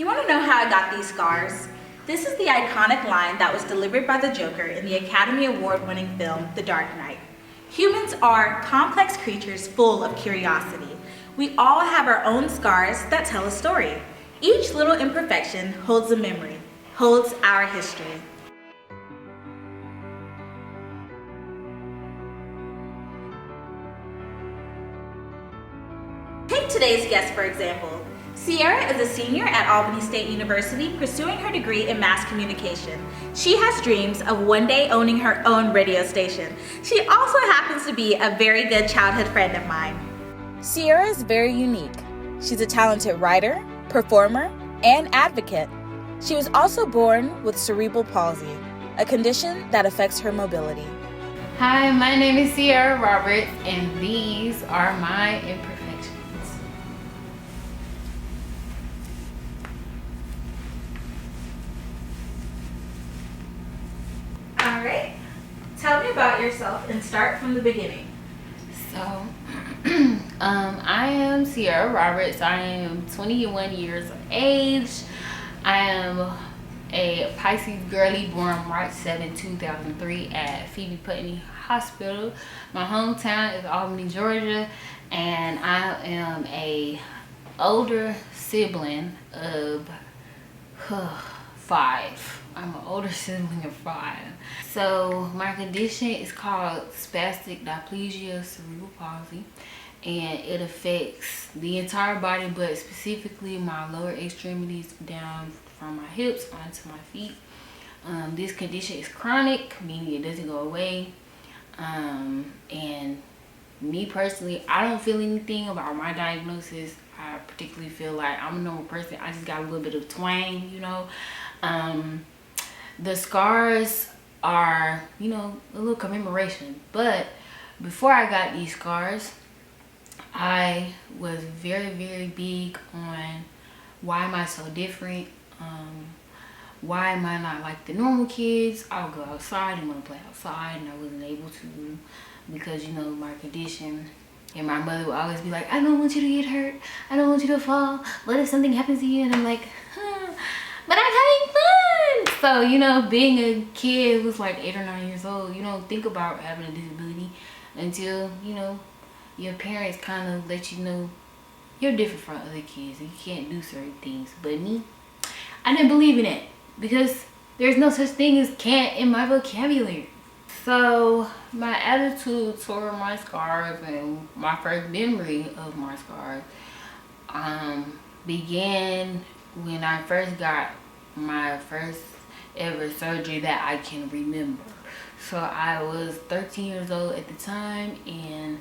You want to know how I got these scars? This is the iconic line that was delivered by the Joker in the Academy Award-winning film, The Dark Knight. Humans are complex creatures full of curiosity. We all have our own scars that tell a story. Each little imperfection holds a memory, holds our history. Take today's guest, for example. Sierra is a senior at Albany State University pursuing her degree in mass communication. She has dreams of one day owning her own radio station. She also happens to be a very good childhood friend of mine. Sierra is very unique. She's a talented writer, performer, and advocate. She was also born with cerebral palsy, a condition that affects her mobility. Hi, my name is Sierra Roberts, and these are my imperfections. All right, tell me about yourself and start from the beginning. So, I am Sierra Roberts. I am 21 years of age. I am a Pisces girly born March 7, 2003 at Phoebe Putney Hospital. My hometown is Albany, Georgia, and I am a older sibling of 5. I'm an older sibling of 5. So my condition is called spastic diplegia cerebral palsy, and it affects the entire body, but specifically my lower extremities down from my hips onto my feet. This condition is chronic, meaning it doesn't go away. And me personally, I don't feel anything about my diagnosis. I particularly feel like I'm a normal person. I just got a little bit of twang, you know. The scars are, you know, a little commemoration. But before I got these scars, I was very, very big on why am I so different? Why am I not like the normal kids? I would go outside and want to play outside, and I wasn't able to because, you know, my condition. And my mother would always be like, I don't want you to get hurt. I don't want you to fall. What if something happens to you? And I'm like, but I'm having fun. So, you know, being a kid who's like 8 or 9 years old, you don't think about having a disability until, you know, your parents kind of let you know you're different from other kids and you can't do certain things. But me, I didn't believe in it because there's no such thing as can't in my vocabulary. So my attitude toward my scars and my first memory of my scars began when I first got my first ever surgery that I can remember. So I was 13 years old at the time, and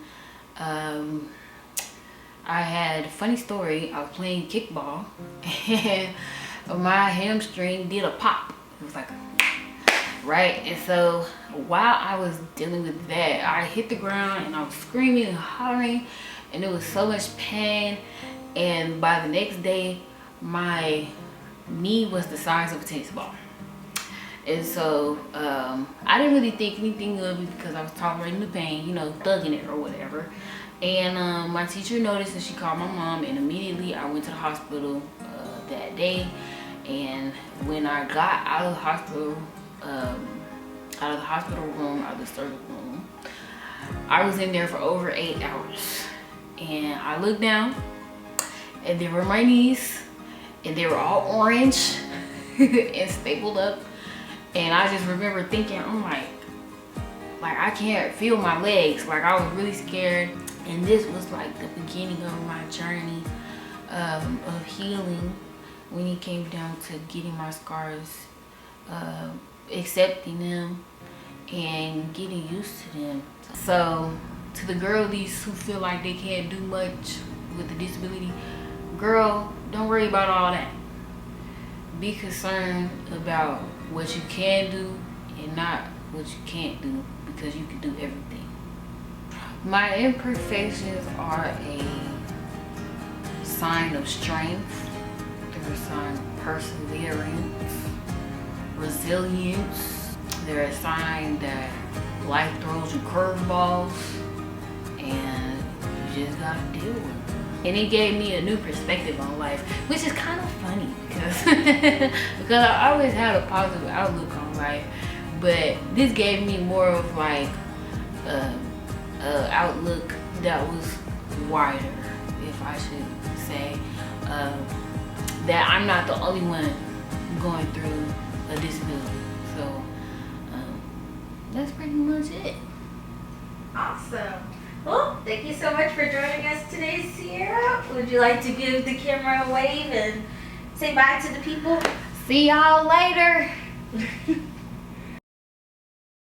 I had a funny story. I was playing kickball and my hamstring did a pop. It was like right, and so while I was dealing with that, I hit the ground and I was screaming and hollering, and it was so much pain. And by the next day, my knee was the size of a tennis ball. And so I didn't really think anything of it because I was tolerating the pain, you know, thugging it or whatever. And my teacher noticed, and she called my mom, and immediately I went to the hospital that day. And when I got out of the hospital, room, out of the surgical room, I was in there for over 8 hours. And I looked down, and there were my knees, and they were all orange and stapled up. And I just remember thinking, I'm like I can't feel my legs. Like, I was really scared. And this was like the beginning of my journey of healing when it came down to getting my scars, accepting them and getting used to them. So to the girlies who feel like they can't do much with the disability, girl, don't worry about all that. Be concerned about what you can do and not what you can't do, because you can do everything. My imperfections are a sign of strength. They're a sign of perseverance, resilience. They're a sign that life throws you curveballs and you just gotta deal with it. And it gave me a new perspective on life, which is kind of funny because was. Because I always had a positive outlook on life, but this gave me more of like outlook that was wider, if I should say, that I'm not the only one going through a disability. So that's pretty much it. Awesome. Well, thank you so much for joining us today, Sierra. Would you like to give the camera a wave and say bye to the people? See y'all later.